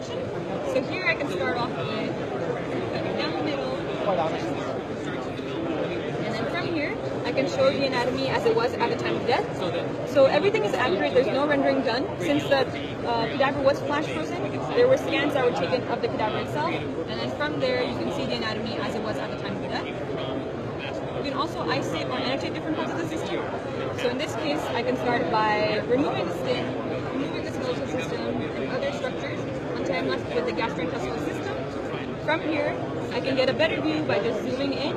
So here I can start off with cutting down the middle. And then from here, I can show the anatomy as it was at the time of death. So everything is accurate, there's no rendering done. Since the cadaver was flash frozen, there were scans that were taken of the cadaver itself. And then from there, you can see the anatomy as it was at the time of death. You can also isolate or annotate different parts of the system. So in this case, I can start by removing the skin, removing the skeletal system, and other structures until I'm left with the gastrointestinal system. From here, I can get a better view by just zooming in.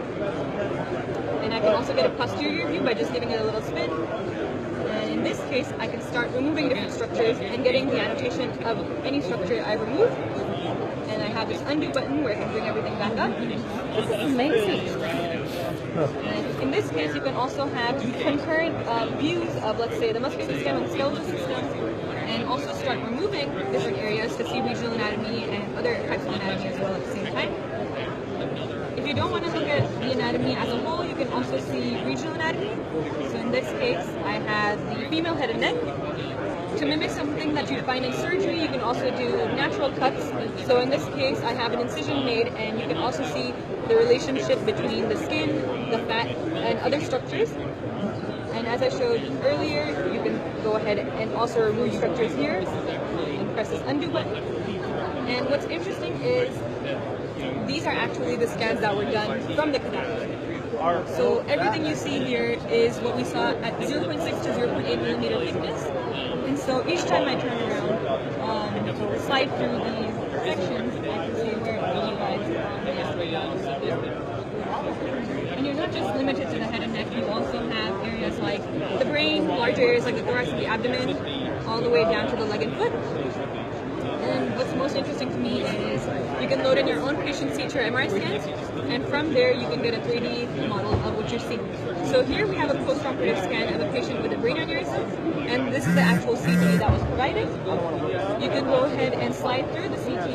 And I can also get a posterior view by just giving it a little spin. And in this case, I can start removing different structures and getting the annotation of any structure I remove. And I have this undo button where I can bring everything back up. This is amazing. And in this case, you can also have concurrent views of, let's say, the muscular system and skeletal system, and also start removing different areas to see regional anatomy and other types of anatomy as well at the same time. If you don't want to look at the anatomy as a whole, you can also see regional anatomy. So in this case, I have the female head and neck. To mimic something that you find in surgery, you can also do natural cuts. So in this case, I have an incision made, and you can also see the relationship between the skin, the fat, and other structures. And as I showed earlier, you can go ahead and also remove structures here and press this undo button. And what's interesting is these are actually the scans that were done from the cadaver. So everything you see here is what we saw at 0.6 to 0.8 millimeter thickness. And so each time I turn around, slide through these sections, I can see where you guys and you're not just limited to the head and neck, you also have areas like the brain, large areas like the thorax and the abdomen, all the way down to the leg and foot. And what's most interesting to me is you can load in your own patient's CT or MRI scans, and from there you can get a 3D model of what you're seeing. So here we have a post-operative scan of a patient with a brain aneurysm, and this is the actual CT that was provided. You can go ahead and slide through the CT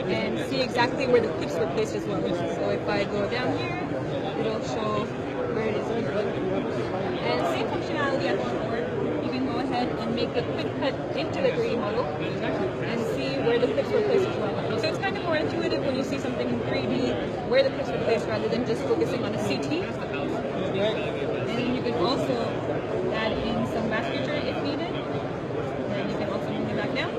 and see exactly where the clips were placed as well. So if I go down here, it'll show where it is here. And same functionality as before. You can go ahead and make a quick cut into the 3D model and see where the clips were placed as well. So it's kind of more intuitive when you see something in 3D, where the clips were placed rather than just focusing on a CT. And you can also add in some vasculature if needed. And you can also bring it back down.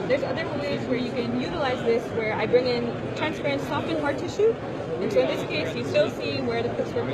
There's other ways where you can utilize this where I bring in transparent soft and hard tissue. And so in this case, you still see where the clips were placed.